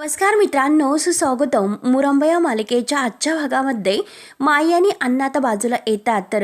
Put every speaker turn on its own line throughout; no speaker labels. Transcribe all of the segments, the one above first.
नमस्कार मित्रांनो, सुस्वागतम. मुरंबा या मालिकेच्या आजच्या भागामध्ये माई आणि अण्णा आता बाजूला येतात. तर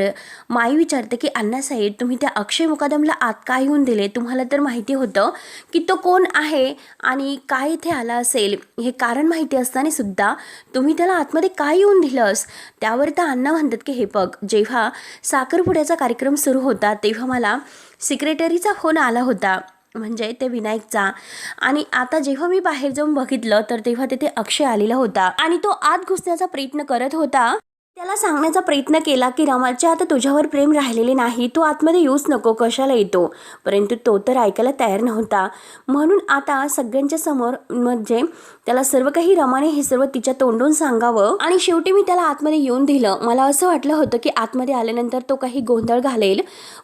माई विचारते की अण्णासाहेब, तुम्ही त्या अक्षय मुकादमला आत काय येऊन दिले? तुम्हाला तर माहिती होतं की तो कोण आहे आणि काय इथे आला असेल, हे कारण माहिती असताना सुद्धा तुम्ही त्याला आतमध्ये काय येऊन दिलंस? त्यावर तर अण्णा म्हणतात की हे बघ, जेव्हा साखरपुड्याचा कार्यक्रम सुरू होता तेव्हा मला सेक्रेटरीचा फोन आला होता, म्हणजे ते विनायकचा. आणि आता जेव्हा मी बाहेर जाऊन बघितलं तर तेव्हा तिथे अक्षय आलेला होता आणि तो आत घुसण्याचा प्रयत्न करत होता. त्याला सांगण्याचा प्रयत्न केला की रमाच्या आता तुझ्यावर प्रेम राहिलेले नाही, तू आतमध्ये येऊच नको, कशाला येतो? परंतु तो तर ऐकायला तयार नव्हता. म्हणून आता सगळ्यांच्या समोर म्हणजे त्याला सर्व काही रमाने हे सर्व तिच्या तोंडून सांगावं आणि शेवटी मी त्याला आतमध्ये येऊन दिलं. मला असं वाटलं होतं की आतमध्ये आल्यानंतर तो काही गोंधळ घालेल,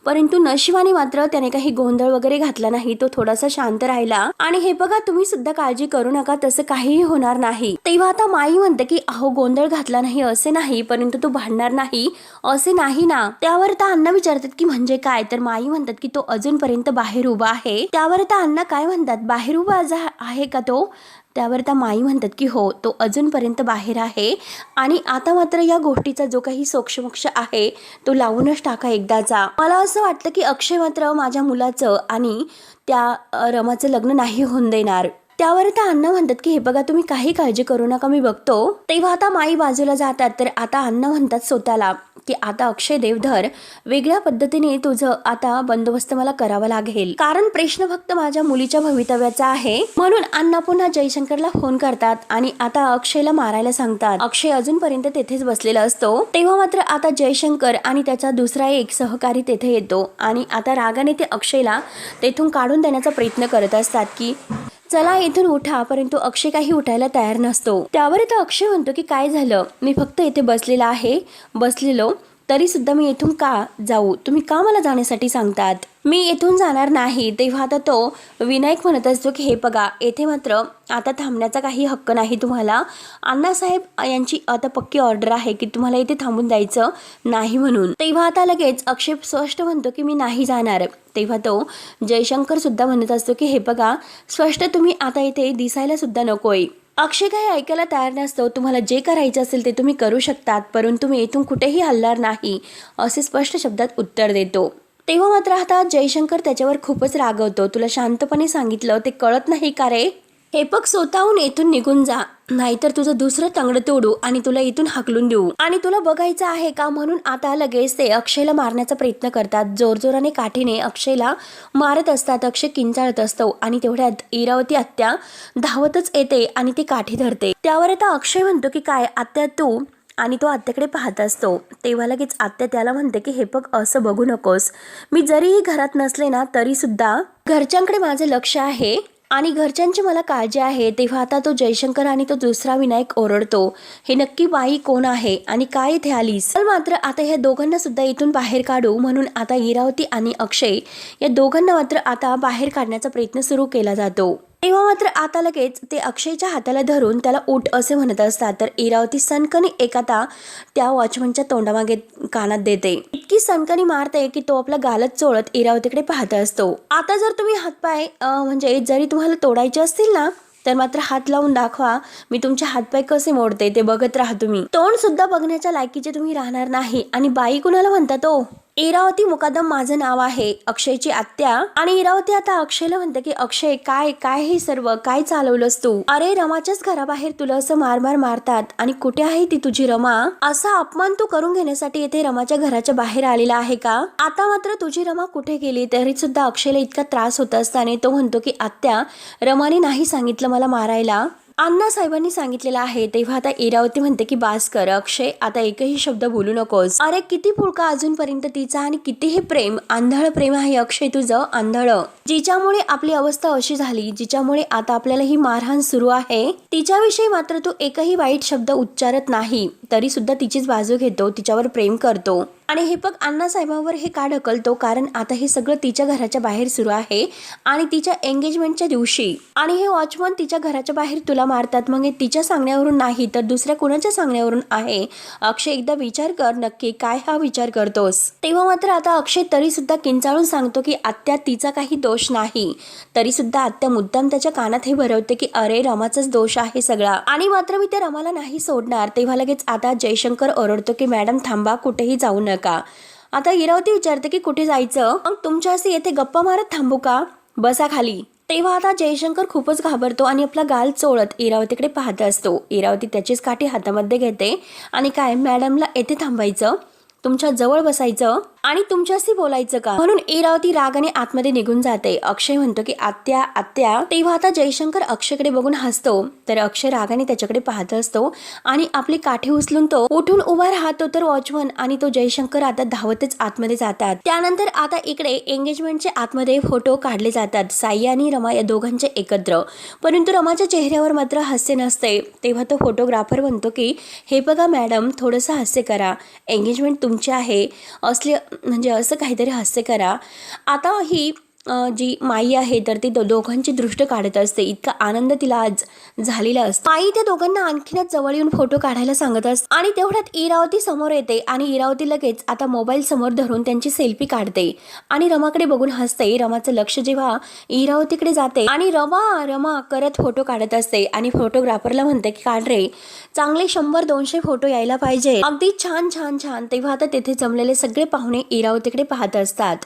परंतु नशिबाने मात्र त्याने काही गोंधळ वगैरे घातला नाही. तो थोडासा शांत राहिला आणि हे बघा, तुम्ही सुद्धा काळजी करू नका, तसं काहीही होणार नाही. तेव्हा आता माई म्हणते की अहो, गोंधळ घातला नाही असे नाही, परंतु तो भांडणार नाही असे नाही ना? त्यावर आता अण्णा विचारतात की म्हणजे काय? तर माई म्हणतात की तो अजूनपर्यंत बाहेर उभा आहे. त्यावर आता अण्णा काय म्हणतात, बाहेर उभा आहे का तो? त्यावर त्या माई म्हणतात की हो, तो अजूनपर्यंत बाहेर आहे आणि आता मात्र या गोष्टीचा जो काही सोक्षमोक्ष आहे तो लावूनच टाका एकदाचा. मला असं वाटतं की अक्षय मात्र माझ्या मुलाचं आणि त्या रमाचं लग्न नाही होऊन देणार. त्यावर आता अण्णा म्हणतात की हे बघा, तुम्ही काही काळजी करू नका, मी बघतो. तेव्हा आता माई बाजूला जातात. तर आता अण्णा म्हणतात स्वतःला की आता अक्षय देवधर, वेगळ्या पद्धतीने तुझं आता बंदोबस्त मला करावा लागेल, कारण प्रश्न फक्त माझ्या मुलीच्या भवितव्याचा आहे. म्हणून अण्णा पुन्हा जयशंकरला फोन करतात आणि आता अक्षयला मारायला सांगतात. अक्षय अजूनपर्यंत तेथेच बसलेला असतो. तेव्हा मात्र आता जयशंकर आणि त्याचा दुसरा एक सहकारी तेथे येतो आणि आता रागाने ते अक्षयला तेथून काढून देण्याचा प्रयत्न करत असतात की चला इथून उठा, परंतु अक्षय काही उठायला तयार नसतो. त्यावर तर अक्षय म्हणतो की काय झालं, मी फक्त इथे बसलेलो तरी सुद्धा मी इथून का जाऊ? तुम्ही का मला जाण्यासाठी सांगतात? मी इथून जाणार नाही. तेव्हा आता तो विनायक म्हणत असतो की हे बघा, येथे मात्र आता थांबण्याचा काही हक्क नाही तुम्हाला. अण्णासाहेब यांची आता पक्की ऑर्डर आहे की तुम्हाला इथे थांबून द्यायचं नाही म्हणून. तेव्हा आता लगेच अक्षय स्पष्ट म्हणतो की मी नाही जाणार. तेव्हा तो जयशंकर सुद्धा म्हणत असतो की हे बघा, स्पष्ट तुम्ही आता इथे दिसायला सुद्धा नकोय. अक्षय काही ऐकायला तयार नसतो. तुम्हाला जे करायचं असेल ते तुम्ही करू शकतात, परंतु मी इथून कुठेही हलणार नाही असे स्पष्ट शब्दात उत्तर देतो. तेव्हा मात्र आता जयशंकर त्याच्यावर खूपच रागवतो. तुला शांतपणे सांगितलं ते कळत नाही का रे? हे बघ, स्वतःहून इथून निघून जा, नाहीतर तुझं दुसरं तंगड तोडू आणि तुला इथून हाकलून देऊ. आणि तुला बघायचं आहे का? म्हणून आता लगेच ते अक्षयला मारण्याचा प्रयत्न करतात. जोरजोराने काठीने अक्षयला मारत असतात. अक्षय किंचाळत असतो आणि तेवढ्यात इरावती आत्या धावतच येते आणि ती काठी धरते. त्यावर आता अक्षय म्हणतो की काय आत्या तू? आणि तो आत्याकडे पाहत असतो. तेव्हा लगेच आत्या त्याला म्हणते की हे बघ, असं बघू नकोस. मी जरीही घरात नसले ना तरी सुद्धा घरच्यांकडे माझं लक्ष आहे आणि घरच्यांची मला काळजी आहे. तेव्हा आता तो जयशंकर आणि तो दुसरा विनायक ओरडतो, हे नक्की बाई कोण आहे आणि काय इथे आलीस? मात्र आता ह्या दोघांना सुद्धा इथून बाहेर काढू म्हणून आता इरावती आणि अक्षय या दोघांना मात्र आता बाहेर काढण्याचा प्रयत्न सुरू केला जातो. तेव्हा मात्र आता लगेच ते अक्षयच्या हाताला धरून त्याला उठ असे म्हणत असतात. तर इरावती सनकनी एखादा त्या वॉचमनच्या तोंडामागे कानात देते. इतकी सनकनी मारते की तो आपला गालच चोळत इरावतीकडे पाहत असतो. आता जर तुम्ही हातपाय म्हणजे जरी तुम्हाला तोडायचे असतील ना तर मात्र हात लावून दाखवा, मी तुमचे हातपाय कसे मोडते ते बघत राहा. तुम्ही तोंड सुद्धा बघण्याच्या लायकीचे तुम्ही राहणार नाही. आणि बाई कुणाला म्हणतात ओ? इरावती मुकादम माझं नाव आहे, अक्षयची आत्या. आणि इरावती आता अक्षयला म्हणते की अक्षय, काय हे सर्व काय चालवलंस तू? अरे, रमाच्याच घराबाहेर तुला असं मार मारतात आणि कुठे आहे ती तुझी रमा? असा अपमान तू करून घेण्यासाठी इथे रमाच्या घराच्या बाहेर आलेला आहे का? आता मात्र तुझी रमा कुठे गेली? तरी सुद्धा अक्षयला इतका त्रास होत असताना तो म्हणतो की आत्या, रमाने नाही सांगितलं मला मारायला, अण्णासाहेबांनी सांगितलेलं आहे. तेव्हा आता इरावती म्हणते की बास कर अक्षय, आता एकही शब्द बोलू नकोस. अरे, किती पुळका अजूनपर्यंत तिचा आणि किती हे प्रेम, आंधळ प्रेम आहे अक्षय तुझं, आंधळ, जिच्यामुळे आपली अवस्था अशी झाली, जिच्यामुळे आता आपल्याला ही मारहाण सुरू आहे. तिच्याविषयी मात्र तू एकही वाईट शब्द उच्चारत नाही, तरी सुद्धा तिचीच बाजू घेतो, तिच्यावर प्रेम करतो आणि हे बघ अण्णासाहेबांवर हे का ढकलतो, कारण आता हे सगळं तिच्या घराच्या बाहेर सुरू आहे आणि तिच्या एंगेजमेंटच्या दिवशी, आणि हे वॉचमन तिच्या घराच्या बाहेर तुला मारतात, मग हे तिच्या सांगण्यावरून नाही तर दुसऱ्या कुणाच्या सांगण्यावरून आहे. अक्षय एकदा विचार कर नक्की काय हा विचार करतोस. तेव्हा मात्र आता अक्षय तरी सुद्धा किंचाळून सांगतो की आत्या तिचा काही दोष नाही. तरी सुद्धा आत्या मुद्दाम त्याच्या कानात हे भरवते की अरे रमाचाच दोष आहे सगळा, आणि मात्र मी त्या रमाला नाही सोडणार. तेव्हा लगेच आता जयशंकर ओरडतो की मॅडम थांबा, कुठेही जाऊ नका. आता इरावती विचारते की कुठे जायचं, मग तुमच्याशी येथे गप्पा मारत थांबू का, बसा खाली. तेव्हा आता जयशंकर खूपच घाबरतो आणि आपला गाल चोळत इरावतीकडे पाहत असतो. इरावती त्याचीच काठी हातामध्ये घेते आणि काय मॅडमला येथे थांबायचं, तुमच्या जवळ बसायचं आणि तुमच्याशी बोलायचं का, म्हणून इरावती रागाने आतमध्ये निघून जाते. अक्षय म्हणतो की आत्या आत्या. तेव्हा आता जयशंकर अक्षयकडे बघून हसतो, तर अक्षय रागाने त्याच्याकडे पाहत असतो आणि आपली काठी उचलून तो उठून उभा राहतो. तर वॉचमन आणि तो जयशंकर आता धावतच आतमध्ये जातात. त्यानंतर आता इकडे एंगेजमेंटचे आतमध्ये फोटो काढले जातात, साई आणि रमा या दोघांचे एकत्र, परंतु रमाच्या चेहऱ्यावर मात्र हास्य नसते. तेव्हा तो फोटोग्राफर म्हणतो की हे बघा मॅडम, थोडंसं हास्य करा, एंगेजमेंट तुमची आहे असले म्हणजे असं काहीतरी हास्य करा. आता ही जी माई आहे तर ती दोघांची दृष्ट काढत असते. इतका आनंद तिला आज झालेला असतो. माई त्या दोघांना आणखीनच जवळ येऊन फोटो काढायला सांगत असते आणि तेवढ्यात इरावती समोर येते आणि इरावती लगेच आता मोबाईल समोर धरून त्यांची सेल्फी काढते आणि रमाकडे बघून हसते. रमाचं लक्ष जेव्हा इरावतीकडे जाते आणि रमा रमा करत फोटो काढत असते आणि फोटोग्राफरला म्हणते की काढ रे, चांगले 100-200 फोटो यायला पाहिजे, अगदी छान छान छान. तेव्हा आता तेथे जमलेले सगळे पाहुणे इरावतीकडे पाहत असतात.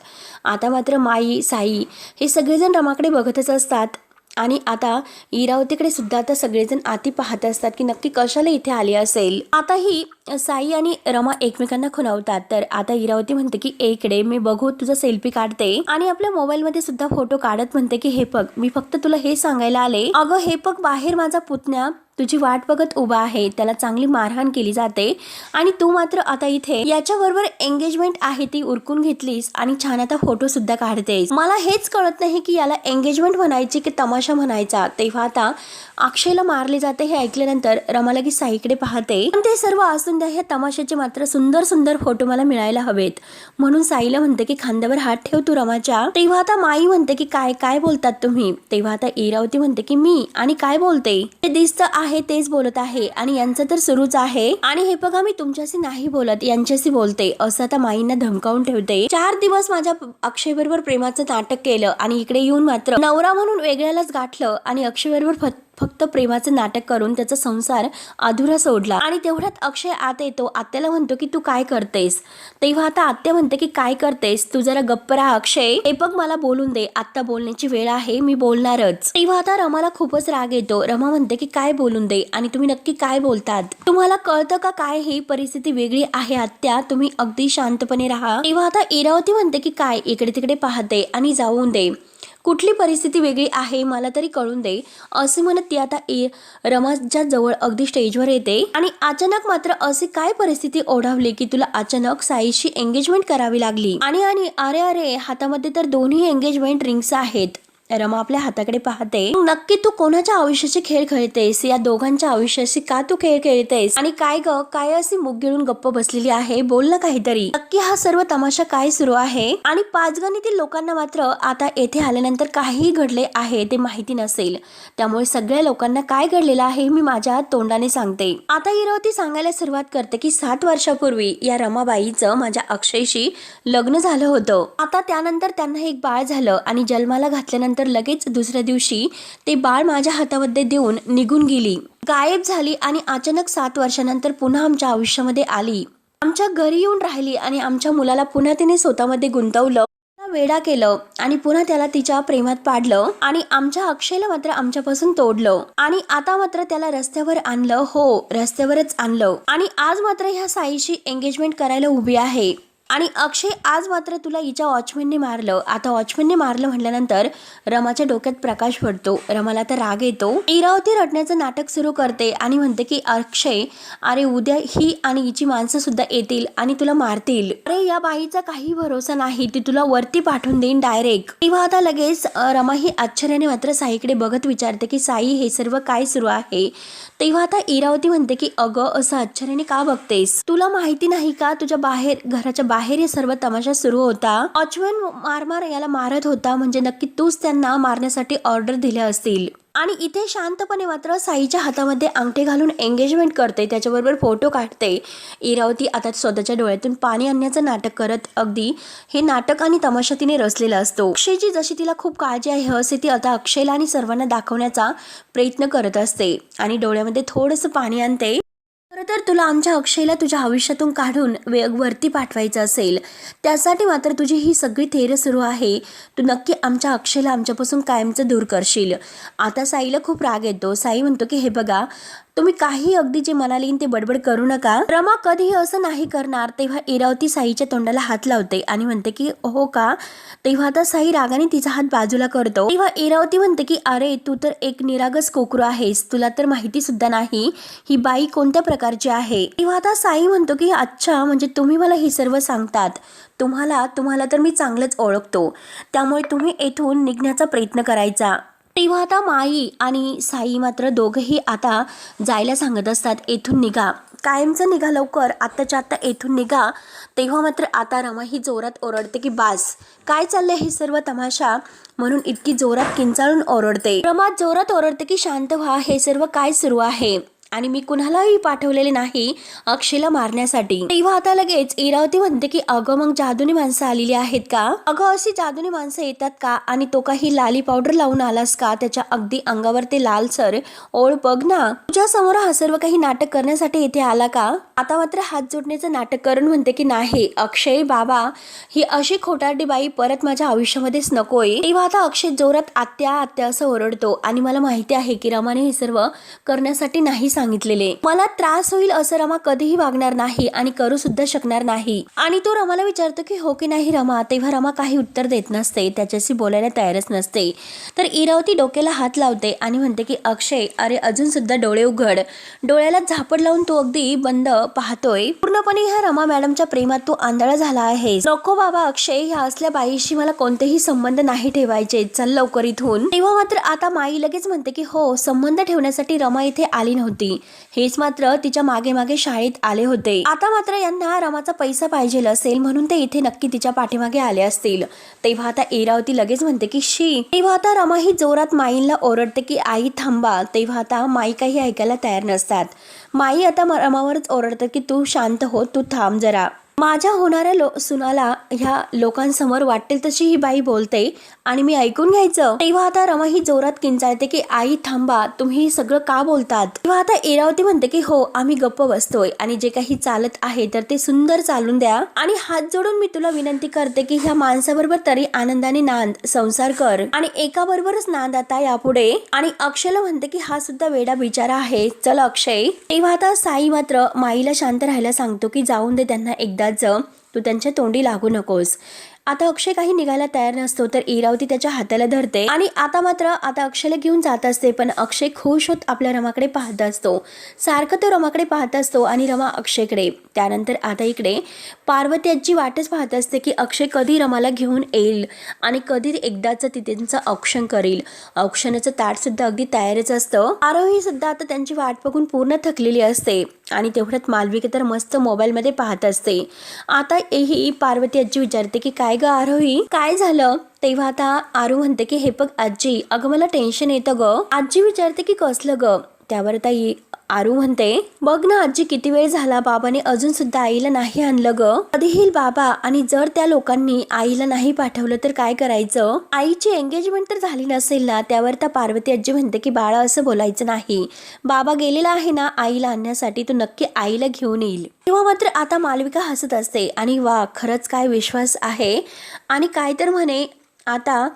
आता मात्र माई साई हे सगळेजण रमाकडे बघतच असतात आणि आता इरावतीकडे सुद्धा आता सगळेजण आती पाहत असतात की नक्की कशाला इथे आली असेल. आता ही साई आणि रमा एकमेकांना खुणावतात. तर आता इरावती म्हणते की इकडे मी बघू तुझा सेल्फी काढते आणि आपल्या मोबाईल मध्ये सुद्धा फोटो काढत म्हणते की हे बघ, मी फक्त तुला हे सांगायला आले, अगं हे बघ बाहेर माझा पुतण्या तुझी वाट बघत उभा आहे, त्याला चांगली मारहाण केली जाते आणि तू मात्र आता इथे याच्याबरोबर एंगेजमेंट आहे ती उरकून घेतलीस आणि छान आता फोटो सुद्धा काढतेस. मला हेच कळत नाही की याला एंगेजमेंट म्हणायची की तमाशा म्हणायचा. तेव्हा आता अक्षयला मारले जाते हे ऐकल्यानंतर रमा लगेच साईकडे पाहते, पण ते सर्व असून द्या, ह्या तमाशाचे मात्र सुंदर सुंदर फोटो मला मिळायला हवेत, म्हणून साईला म्हणते की खांद्यावर हात ठेव तू रमाच्या. तेव्हा आता माई म्हणते की काय काय बोलतात तुम्ही. तेव्हा आता इरावती म्हणते की मी आणि काय बोलते, ते दिसतं आहे तेच बोलत आहे आणि यांचं तर सुरूच आहे आणि हे बघा मी तुमच्याशी नाही बोलत, यांच्याशी बोलते, असं आता माईंना धमकावून ठेवते. 4 दिवस माझ्या अक्षय बरोबर प्रेमाचं नाटक केलं आणि इकडे येऊन मात्र नवरा म्हणून वेगळ्यालाच गाठलं आणि अक्षय बरोबर फक्त प्रेमाचं नाटक करून त्याचा संसार अधुरा सोडला. आणि तेवढ्यात अक्षय आत येतो. आत्याला म्हणतो की तू काय करतेस. तेव्हा आता आत्या म्हणते की काय करतेस, तू जरा गप्प राहा अक्षय, हे बघ मला बोलून दे, आत्ता बोलण्याची वेळ आहे, मी बोलणारच. तेव्हा आता रमाला खूपच राग येतो. रमा म्हणते की काय बोलून दे आणि तुम्ही नक्की काय बोलतात, तुम्हाला कळतं का काय, ही परिस्थिती वेगळी आहे आत्या, तुम्ही अगदी शांतपणे राहा. तेव्हा आता इरावती म्हणते की काय, इकडे तिकडे पाहते आणि जाऊन दे, कुठली परिस्थिती वेगळी आहे मला तरी कळून दे, असे म्हणत ती आता रमाच्या जवळ अगदी स्टेजवर येते आणि अचानक मात्र अशी काय परिस्थिती ओढावली की तुला अचानक साईशी एंगेजमेंट करावी लागली. आणि अरे अरे हातामध्ये तर दोन्ही एंगेजमेंट रिंग्स आहेत. रमा आपल्या हाताकडे पाहते. नक्की तू कोणाच्या आयुष्याचे खेळ खेळतेस, या दोघांच्या आयुष्याशी का तू खेळ खेळतेस आणि काय ग, काय अशी मुग गिळून गप्प बसलेली आहे, बोल ना काहीतरी, नक्की हा सर्व तमाशा काय सुरू आहे. आणि पाचगणीतील लोकांना मात्र आता येथे आल्यानंतर काही घडले आहे ते माहिती नसेल, त्यामुळे सगळ्या लोकांना काय घडलेलं आहे मी माझ्या तोंडाने सांगते. आता इरावती सांगायला सुरुवात करते की 7 वर्षापूर्वी या रमाबाईचं माझ्या अक्षयशी लग्न झालं होतं. आता त्यानंतर त्यांना एक बाळ झालं आणि जन्माला घातल्यानंतर तर लगेच दुसऱ्या दिवशी ते बाळ माझ्या हातामध्ये देऊन निघून गेली, गायब झाली आणि अचानक 7 वर्षानंतर पुन्हा आमच्या आयुष्यामध्ये आली, आमच्या घरी येऊन राहिली आणि आमच्या मुलाला पुन्हा तिने स्वतःमध्ये गुंतवलं, वेडा केलं आणि पुन्हा त्याला तिच्या प्रेमात पाडलं आणि आमच्या अक्षयला मात्र आमच्यापासून तोडलं आणि आता मात्र त्याला रस्त्यावर आणलं, हो रस्त्यावरच आणलं आणि आज मात्र ह्या साईशी एंगेजमेंट करायला उभी आहे. आणि अक्षय आज मात्र तुला हिच्या वॉचमॅनने मारलं. आता वॉचमॅनने मारलं म्हटल्यानंतर रमाच्या डोक्यात प्रकाश पडतो. रमाला तर राग येतो. इरावती रडण्याचं नाटक सुरू करते आणि म्हणते की अक्षय, अरे उद्या ही आणि हिची माणसं सुद्धा येतील आणि तुला मारतील. अरे या बाईचा काही भरोसा नाही, ती तुला वरती पाठवून देईन डायरेक्ट. तेव्हा आता लगेच रमा ही आश्चर्याने मात्र साईकडे बघत विचारते की साई हे सर्व काय सुरू आहे. तेव्हा आता इरावती म्हणते की अगं असं आश्चर्याने का बघतेस, तुला माहिती नाही का तुझ्या घराच्या बाहेर हे सर्व तमाशा सुरू होता. वॉचमन मार याला मारत होता, म्हणजे नक्की तूच त्यांना मारण्यासाठी ऑर्डर दिल्या असतील. आणि इथे शांतपणे मात्र साईच्या हातामध्ये अंगठे घालून एंगेजमेंट करते, त्याच्याबरोबर फोटो काढते. इरावती आता स्वतःच्या डोळ्यातून पाणी आणण्याचं नाटक करत अगदी हे नाटक आणि तमाशा तिने रचलेला असतो. अक्षयची जशी तिला खूप काळजी आहे असे ती आता अक्षयला आणि सर्वांना दाखवण्याचा प्रयत्न करत असते आणि डोळ्यामध्ये थोडंसं पाणी आणते. खरं तर तुला आमच्या अक्षयला तुझ्या आयुष्यातून काढून वरती पाठवायचं असेल, त्यासाठी मात्र तुझी ही सगळी थेर सुरू आहे. तू नक्की आमच्या अक्षयला आमच्यापासून कायमचं दूर करशील. आता साईला खूप राग येतो. साई म्हणतो की हे बघा, तुम्ही काही अगदी जे मनाला येईन ते बडबड करू नका. रमा कधीही असं नाही करणार. तेव्हा इरावती साईच्या तोंडाला हात लावते आणि म्हणते की हो का. तेव्हा आता साई रागाने तिचा हात बाजूला करतो. तेव्हा इरावती म्हणते की अरे तू तर एक निरागस कोकरू आहेस, तुला तर माहिती सुद्धा नाही ही बाई कोणत्या प्रकारची आहे. तेव्हा आता साई म्हणतो की अच्छा, म्हणजे तुम्ही मला ही सर्व सांगतात. तुम्हाला तर मी चांगलंच ओळखतो, त्यामुळे तुम्ही येथून निघण्याचा प्रयत्न करायचा. तेव्हा आता माई आणि साई मात्र दोघंही आता जायला सांगत असतात, येथून निघा, कायमचं निघा, लवकर आत्ताच्या आत्ता येथून निघा. तेव्हा मात्र आता रमा ही जोरात ओरडते की बास, काय चाललंय हे सर्व तमाशा, म्हणून इतकी जोरात किंचाळून ओरडते. रमा जोरात ओरडते की शांत व्हा, हे सर्व काय सुरू आहे आणि मी कुणालाही पाठवलेले नाही अक्षयला मारण्यासाठी. तेव्हा आता लगेच इरावती म्हणते की अगं मग जादुनी माणसं आलेली आहेत का. अगं अशी जादुनी माणसं येतात का, आणि तो काही लाली पावडर लावून आलास का, त्याच्या अगदी अंगावर ते लालसर ओळ बघ ना. तुझ्या समोर हा सर्व काही नाटक करण्यासाठी इथे आला का. आता मात्र हात जोडण्याचं नाटक करून म्हणते की नाही अक्षय बाबा, ही अशी खोटारडी बाई परत माझ्या आयुष्यामध्येच नकोय. तेव्हा आता अक्षय जोरात आत्या आत्या असं ओरडतो आणि मला माहिती आहे की रमाने हे सर्व करण्यासाठी नाही सांगितलेले. मला त्रास होईल असं रमा कधीही वागणार नाही आणि करू सुद्धा शकणार नाही. आणि तो रमाला विचारतो की हो की नाही रमा. तेव्हा रमा काही उत्तर देत नसते, त्याच्याशी बोलायला तयारच नसते. तर इरावती डोक्याला हात लावते आणि म्हणते की अक्षय अरे अजून सुद्धा डोळे उघड. डोळ्याला झापड लावून तो अगदी बंद पाहतोय. पूर्णपणे ह्या रमा मॅडमच्या प्रेमात तू आंधळा झाला आहे. नको बाबा अक्षय, ह्या असल्या बाईशी मला कोणतेही संबंध नाही ठेवायचे, चल लवकर इथून. तेव्हा मात्र आता माई लगेच म्हणते की हो, संबंध ठेवण्यासाठी रमा इथे आली नव्हती, हेच मात्र तिच्या मागे मागे शाळेत आले होते. आता मात्र यांना रमाचा पैसा पाहिजे असेल म्हणून ते इथे नक्की तिच्या पाठीमागे आले असतील. तेव्हा आता इरावती लगेच म्हणते की शी. तेव्हा आता रमा ही जोरात माईला ओरडते की आई थांबा. तेव्हा आता माई काही ऐकायला तयार नसतात. माई आता रमावरच ओरडते की तू शांत हो, तू थांब जरा. माझ्या होणाऱ्या सुनाला ह्या लोकांसमोर वाटेल तशी ही बाई बोलते आणि मी ऐकून घ्यायचं. तेव्हा आता रमा ही जोरात किंचाळते की आई थांबा, तुम्ही सगळं का बोलतात. तेव्हा आता इरावती म्हणते की हो, आम्ही गप्प बसतोय आणि जे काही चालत आहे तर ते सुंदर चालून द्या. आणि हात जोडून मी तुला विनंती करते की ह्या माणसाबरोबर तरी आनंदाने नांद, संसार कर आणि एका बरोबरच नांद आता यापुढे. आणि अक्षयला म्हणते की हा सुद्धा वेडा बिचारा आहे, चल अक्षय. तेव्हा आता साई मात्र माईला शांत राहायला सांगतो की जाऊन दे त्यांना एकदा, तू त्यांच्या तोंडी लागू नकोस. आता अक्षय काही निघायला तयार नसतो तर इरावती त्याच्या हाताला धरते आणि आता अक्षयला घेऊन जात असते. पण अक्षय खुश होत आपल्या रमाकडे पाहत असतो. सारखं तो रमाकडे पाहत असतो आणि रमा अक्षयकडे. त्यानंतर आता इकडे पार्वती आजी वाटच पाहत असते की अक्षय कधी रमाला घेऊन येईल आणि कधी एकदाचं तिथेचं औक्षण करेल. औक्षणाचं ताट सुद्धा अगदी तयारच असतं. आरोही सुद्धा आता त्यांची वाट बघून पूर्ण थकलेली असते आणि तेवढ्यात मालविका तर मस्त मोबाईलमध्ये पाहत असते. आता ही पार्वती आजी विचारते की काय ग आरोही, काय झालं. तेव्हा आता आरू म्हणते की हे बघ आजी, अगं मला टेन्शन येतं ग. आजी विचारते की कसलं ग. त्यावर आता आरू म्हणते बघ ना आजी, किती वेळ झाला, बाबाने अजून सुद्धा आईला नाही आणलं ग. कधी येईल बाबा, आणि जर त्या लोकांनी आईला नाही पाठवलं तर काय करायचं. आईची एंगेजमेंट तर झाली नसेल ना. त्यावर त्या पार्वती आजी म्हणते की बाळा असं बोलायचं नाही, बाबा गेलेला आहे ना आईला आणण्यासाठी, तो नक्की आईला घेऊन येईल. तेव्हा मात्र आता मालविका हसत असते आणि वा, खरंच काय विश्वास आहे. आणि काय तर म्हणे आता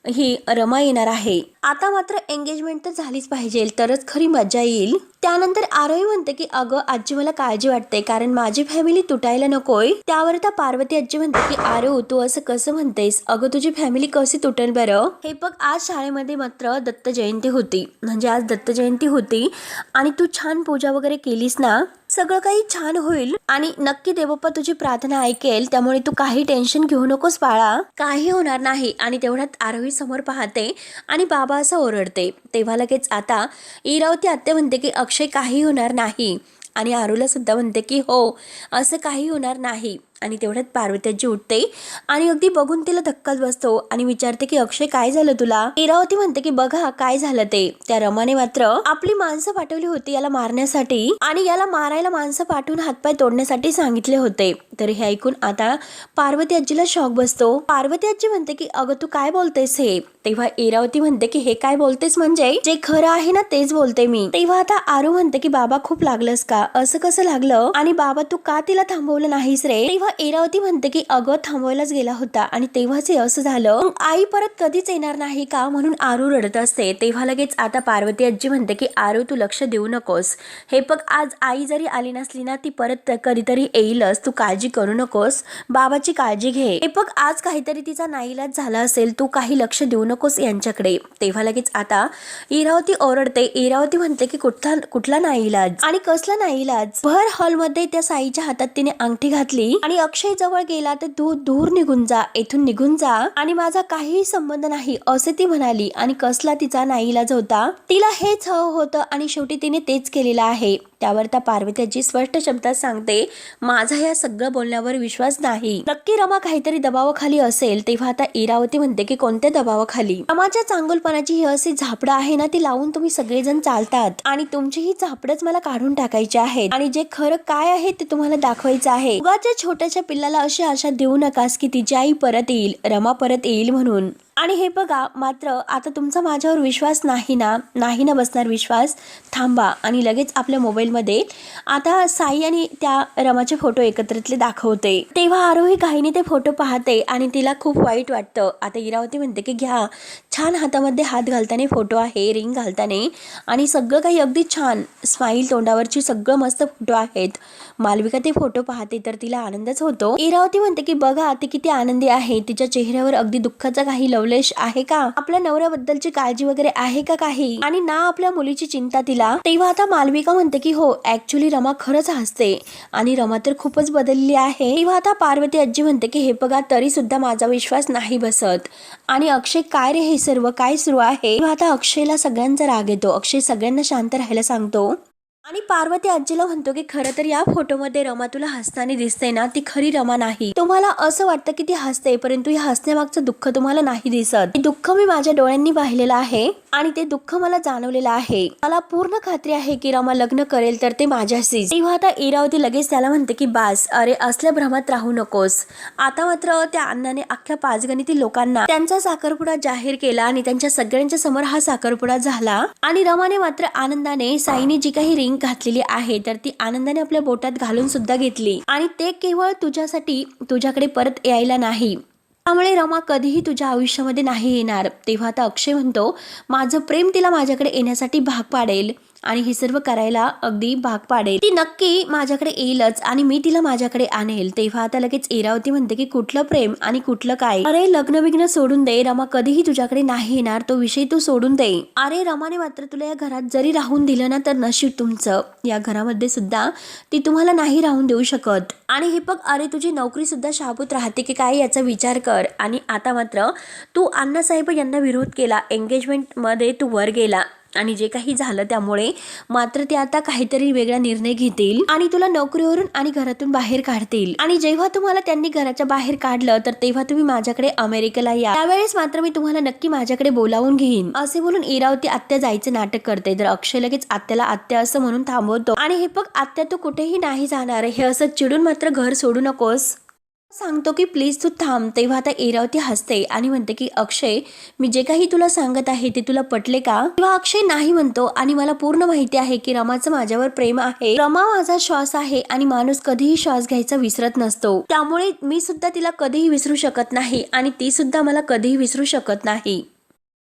ही रमा येणार आहे. आता मात्र एंगेजमेंट तर झालीच पाहिजे, तरच खरी मजा येईल. त्यानंतर आरोही म्हणते की अगं आजी, मला काळजी वाटते कारण माझी फॅमिली तुटायला नकोय. त्यावर त्या पार्वती आजी म्हणते की आरो, तू असं कसं म्हणतेस. अगं तुझी फॅमिली कशी तुटेल बरं. हे बघ, आज शाळेमध्ये मात्र दत्त जयंती होती, म्हणजे आज दत्त जयंती होती आणि तू छान पूजा वगैरे केलीस ना, सगळं काही छान होईल आणि नक्की देवप्पा तुझी प्रार्थना ऐकेल. त्यामुळे तू काही टेन्शन घेऊ नकोस बाळा, काही होणार नाही. आणि तेवढ्यात आरोही समोर पाहते आणि बाबा असं ओरडते. तेव्हा लगेच आता इरावती आत्या म्हणते की अक्षय काही होणार नाही आणि आरूला सुद्धा म्हणते की हो, असं काही होणार नाही. आणि तेवढ्यात पार्वती आजी उठते आणि अगदी बघून तिला धक्काच बसतो आणि विचारते की अक्षय काय झालं तुला. इरावती म्हणते की बघा काय झालं ते. त्या रमाने मात्र आपली माणसं पाठवली होती याला मारण्यासाठी आणि याला मारायला माणसं पाठवून हातपाय तोडण्यासाठी सांगितले होते. तर हे ऐकून आता पार्वती आजीला शॉक बसतो. पार्वती आजी म्हणते की अगं तू काय बोलतेस हे. तेव्हा इरावती म्हणते की हे काय बोलतेस म्हणजे जे खरं आहे ना तेच बोलते मी. तेव्हा आता आरू म्हणते की बाबा खूप लागलंस का, असं कसं लागलं आणि बाबा तू का तिला थांबवलं नाहीस रे. तेव्हा इरावती म्हणते की अगं थांबवायलाच गेला होता आणि तेव्हाच हे असं झालं, आई परत कधीच येणार नाही का म्हणून आरू रडत असते. तेव्हा लगेच आता पार्वती आजी म्हणते की आरू तू लक्ष देऊ नकोस, हे बघ आज आई जरी आली नसली ना ती परत कधीतरी येईलच, तू काळजी करू नकोस, बाबाची काळजी घे. हे बघ आज काहीतरी तिचा नाईलाज झाला असेल, तू काही लक्ष देऊ नकोस यांच्याकडे. तेव्हा लगेच आता इरावती ओरडते. इरावती म्हणते की कुठला नाईलाज आणि कसला नाईलाज. भर हॉलमध्ये त्या साईच्या हातात तिने अंगठी घातली आणि अक्षय जवळ गेला तर तू दूर निघून जा, येथून निघून जा आणि माझा काहीही संबंध नाही असे ती म्हणाली. आणि कसला तिचा नाईलाज होता, तिला हेच हवं होतं आणि शेवटी तिने तेच केलेलं आहे. त्यावर त्या पार्वतीची स्पष्ट शब्दात सांगते माझा या सगळं बोलण्यावर विश्वास नाही, नक्की रमा काहीतरी दबावाखाली असेल. तेव्हा आता इरावती म्हणते की कोणत्या दबावाखाली. रमाच्या चांगुलपणाची ही अशी झापडं आहे ना ती लावून तुम्ही सगळेजण चालतात आणि तुमची ही झापडच मला काढून टाकायची आहेत आणि जे खरं काय आहे ते तुम्हाला दाखवायचं आहे. उगाच्या छोट्याशा पिल्लाला अशी आशा देऊ नकास की तिची आई परत येईल, रमा परत येईल म्हणून. आणि हे बघा मात्र आता तुमचा माझ्यावर विश्वास नाही ना बसणार विश्वास, थांबा. आणि लगेच आपल्या मोबाईलमध्ये आता साई आणि त्या रमाचे फोटो एकत्रितले दाखवते. तेव्हा आरोही घाईने ते फोटो पाहते आणि तिला खूप वाईट वाटतं. आता इरावती म्हणते की घ्या, छान हातामध्ये हात घालताना फोटो आहे, रिंग घालताना आणि सगळं काही अगदी छान स्माईल तोंडावरची सगळं मस्त फोटो आहेत. मालविका ते फोटो पाहते तर तिला आनंदच होतो. इरावती म्हणते की बघा ती किती आनंदी आहे, तिच्या चेहऱ्यावर अगदी दुःखाचा काही लवलेश आहे का, आपल्या नवऱ्याबद्दलची काळजी वगैरे आहे का काही, आणि ना आपल्या मुलीची चिंता तिला. तेव्हा आता मालविका म्हणते की हो ऍक्च्युली रमा खरंच हसते आणि रमा तर खूपच बदलली आहे. तेव्हा आता पार्वती आजी म्हणते की हे बघा तरी सुद्धा माझा विश्वास नाही बसत आणि अक्षय काय रे हे सर्व काय सुरू आहे. तेव्हा आता अक्षयला सगळ्यांचा राग येतो. अक्षय सगळ्यांना शांत राहायला सांगतो आणि पार्वती आजीला म्हणतो की खरं तर या फोटोमध्ये रमा तुला हसताना दिसते ना ती खरी रमा नाही. तुम्हाला असं वाटतं की ती हसते परंतु या हसण्यामागचं दुःख तुम्हाला नाही दिसत. ते दुःख मी माझ्या डोळ्यांनी पाहिलेलं आहे आणि ते दुःख मला जाणवलेलं आहे. मला पूर्ण खात्री आहे की रमा लग्न करेल तर ते माझ्याशीच. तेव्हा आता इरावती लगेच त्याला म्हणते की बास, अरे असल्या भ्रमात राहू नकोस. आता मात्र त्या अण्णाने अख्ख्या पाचगणीतील लोकांना त्यांचा साखरपुडा जाहीर केला आणि त्यांच्या सगळ्यांच्या समोर हा साखरपुडा झाला आणि रमाने मात्र आनंदाने साईने जी काही रिंग घातलेली आहे तर ती आनंदाने आपल्या बोटात घालून सुद्धा घेतली आणि ते केवळ तुझ्यासाठी, तुझ्याकडे परत यायला नाही, त्यामुळे रमा कधीही तुझ्या आयुष्यामध्ये नाही येणार. तेव्हा आता अक्षय म्हणतो माझं प्रेम तिला माझ्याकडे येण्यासाठी भाग पाडेल आणि हे सर्व करायला अगदी भाग पाडेल. ती नक्की माझ्याकडे येईलच आणि मी तिला माझ्याकडे आणेल. तेव्हा आता लगेच इरावती म्हणते की कुठलं प्रेम आणि कुठलं काय, अरे लग्न विग्न सोडून दे, रमा कधीही तुझ्याकडे नाही येणार, तो विषय तू सोडून दे. अरे रमाने मात्र तुला या घरात जरी राहून दिलं ना तर नशीब तुमचं, या घरामध्ये सुद्धा ती तुम्हाला नाही राहून देऊ शकत. आणि हे बघ अरे तुझी नोकरी सुद्धा शाबूत राहते की काय याचा विचार कर. आणि आता मात्र तू अण्णासाहेब यांना विरोध केला, एंगेजमेंट मध्ये तू वर गेला आणि जे काही झालं त्यामुळे मात्र ते आता काहीतरी वेगळा निर्णय घेतील आणि तुला नोकरीवरून आणि घरातून बाहेर काढतील. आणि जेव्हा तुम्हाला त्यांनी घराच्या बाहेर काढलं तर तेव्हा तुम्ही माझ्याकडे अमेरिकेला या, त्यावेळेस मात्र मी तुम्हाला नक्की माझ्याकडे बोलावून घेईन. असे बोलून इरावती आत्या जायचं नाटक करते तर अक्षय लगेच आत्याला आत्या असं म्हणून थांबवतो आणि हे बघ आत्या तू कुठेही नाही जाणार, हे असं चिडून मात्र घर सोडू नकोस सांगतो की प्लीज तू थांब. तेव्हा आता इरावती हसते आणि म्हणते की अक्षय मी जे काही तुला सांगत आहे ते तुला पटले का. तेव्हा अक्षय नाही म्हणतो आणि मला पूर्ण माहिती आहे की रमाचं माझ्यावर प्रेम आहे, रमा माझा श्वास आहे आणि माणूस कधीही श्वास घ्यायचा विसरत नसतो, त्यामुळे मी सुद्धा तिला कधीही विसरू शकत नाही आणि ती सुद्धा मला कधीही विसरू शकत नाही.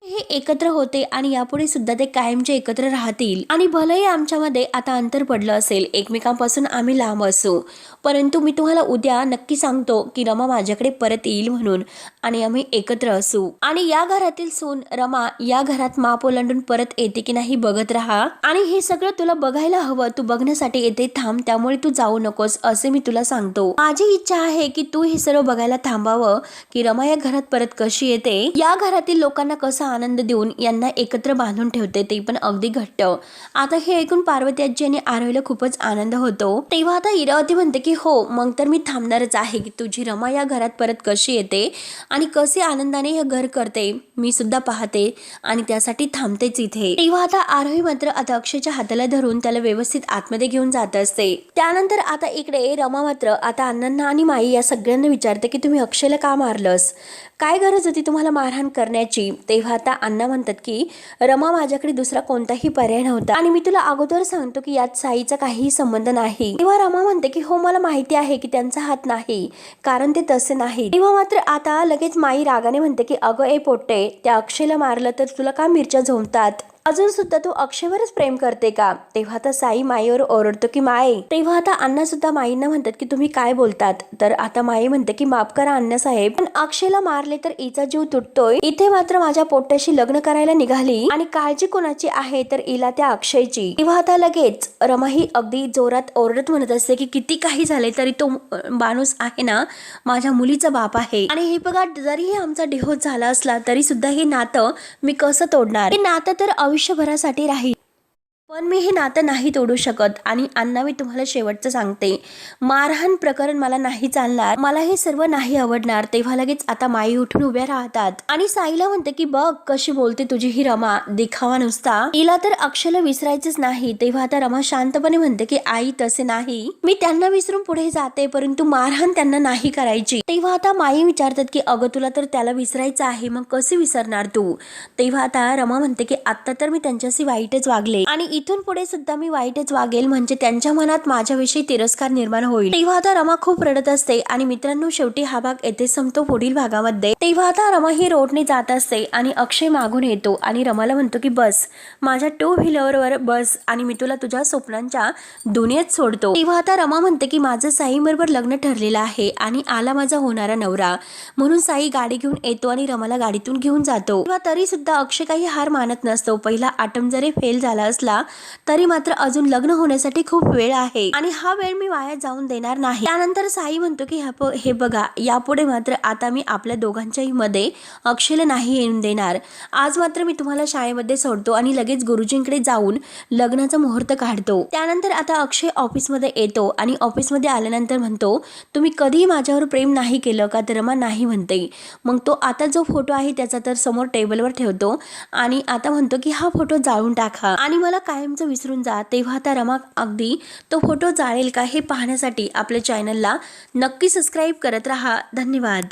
हे एकत्र होते आणि यापुढे सुद्धा ते कायमचे एकत्र राहतील आणि भलेही आमच्यामध्ये आता अंतर पडलं असेल, एकमेकांपासून आम्ही लांब असू, परंतु मी तुम्हाला उद्या नक्की सांगतो की रमा माझ्याकडे परत येईल म्हणून आणि आम्ही एकत्र असू. आणि या घरातील सून रमा या घरात माप ओलांडून परत येते की नाही बघत राहा आणि हे सगळं तुला बघायला हवं, तू बघण्यासाठी येते थांब, त्यामुळे तू जाऊ नकोस असे मी तुला सांगतो. माझी इच्छा आहे की तू हे सर्व बघायला थांबावं की रमा या घरात परत कशी येते, या घरातील लोकांना कसं आनंद देऊन यांना एकत्र बांधून ठेवते, ते पण अगदी घट्ट. आता हे ऐकून पार्वती आजी आणि आरोहीला खूपच आनंद होतो. तेव्हा आता इरावती म्हणते की हो, मग तर मी थांबणारच आहे की तुझी रमा या घरात परत कशी येते आणि कसे आनंदाने हे घर करते मी सुद्धा पाहते आणि त्यासाठी थांबतेच इथे. तेव्हा आता आरोही मात्र आता अक्षयच्या हाताला धरून त्याला व्यवस्थित आतमध्ये घेऊन जात असते. त्यानंतर आता इकडे रमा मात्र आता अण्णांना आणि माई या सगळ्यांना विचारते की तुम्ही अक्षयला का मारलंस, काय गरज होती तुम्हाला मारहाण करण्याची. तेव्हा आता अण्णा म्हणतात की रमा, माझ्याकडे दुसरा कोणताही पर्याय नव्हता आणि मी तुला अगोदर सांगतो की यात साईचा काहीही संबंध नाही. तेव्हा रमा म्हणते की हो, मला माहिती आहे की त्यांचा हात नाही, कारण ते तसे नाही. तेव्हा मात्र आता लगेच माई रागाने म्हणते की अगं ए पोट्टे, त्या अक्षयला मारलं तर तुला का मिरच्या झोंबतात, अजून सुद्धा तू अक्षयवरच प्रेम करते का. तेव्हा आता साई माईवर ओरडतो की माई. तेव्हा आता अण्णा सुद्धा माईंना म्हणतात की तुम्ही काय बोलतात. तर आता माई म्हणते की माफ करा अण्णासाहेब, पण अक्षयला मारले तर हिचा जीव तुटतोय. इथे मात्र माझ्या पोट्याशी लग्न करायला निघाली आणि काळजी कोणाची आहे तर हिला त्या अक्षयची. तेव्हा आता लगेच रमा ही अगदी जोरात ओरडत म्हणत असते की किती काही झाले तरी तो माणूस आहे ना माझ्या मुलीचा बाप आहे, आणि हे बघा जरीही आमचा डिव्होर्स झाला असला तरी सुद्धा हे नातं मी कसं तोडणार. हे नातं तर आयुष्यभरासाठी राहील, पण मी हे नातं नाही तोडू शकत. आणि अण्णा, मी तुम्हाला शेवटचं सांगते, मारहाण प्रकरण मला नाही चालणार, मला हे सर्व नाही आवडणार. तेव्हा लगेच आता माई उठून उभ्या राहतात आणि साईला म्हणते की बघ कशी बोलते तुझी ही रमा, दिखावा नुसता, हिला तर अक्षयला विसरायचंच नाही. तेव्हा आता रमा शांतपणे म्हणते की आई तसे नाही, मी त्यांना विसरून पुढे जाते, परंतु मारहाण त्यांना नाही करायची. तेव्हा आता माई विचारतात की अगं तुला तर त्याला विसरायचं आहे, मग कसे विसरणार तू. तेव्हा आता रमा म्हणते की आता तर मी त्यांच्याशी वाईटच वागले आणि इथून पुढे सुद्धा मी वाईटच वागेल, म्हणजे त्यांच्या मनात माझ्याविषयी तिरस्कार निर्माण होईल. तेव्हा आता रमा खूप रडत असते. आणि मित्रांनो, शेवटी हा भाग येथे संपतो. पुढील भागामध्ये तेव्हा आता रमा ही रोडने जात असते आणि अक्षय मागून येतो आणि रमाला म्हणतो की बस माझ्या 2 व्हीलरवर बस आणि मी तुला तुझ्या स्वप्नांच्या दुनियेत सोडतो. तेव्हा आता रमा म्हणते की माझं साई बरोबर लग्न ठरलेलं आहे आणि आला माझा होणारा नवरा, म्हणून साई गाडी घेऊन येतो आणि रमाला गाडीतून घेऊन जातो. तेव्हा तरी सुद्धा अक्षय काही हार मानत नसतो. पहिला आटम जरी फेल झाला असला तरी मात्र अजून लग्न होण्यासाठी खूप वेळ आहे आणि हा वेळ मी वाया जाऊन देणार नाही. त्यानंतर साई म्हणतो की हे बघा, यापुढे मात्र आता मी आपल्या दोघांच्याही मध्ये अक्षयला नाही येऊन देणार. आज मात्र मी तुम्हाला शाळेमध्ये सोडतो आणि लगेच गुरुजींकडे जाऊन लग्नाचा मुहूर्त काढतो. त्यानंतर आता अक्षय ऑफिसमध्ये येतो आणि ऑफिसमध्ये आल्यानंतर म्हणतो तुम्ही कधीही माझ्यावर प्रेम नाही केलं का. तर रमा नाही म्हणते. मग तो आता जो फोटो आहे त्याचा तर समोर टेबलवर ठेवतो आणि आता म्हणतो की हा फोटो जाळून टाका आणि मला कायमचं विसरून जा. तेव्हा आता रमा अगदी तो फोटो जाळेल का हे पाहण्यासाठी आपल्या चॅनलला नक्की सबस्क्राईब करत राहा. धन्यवाद.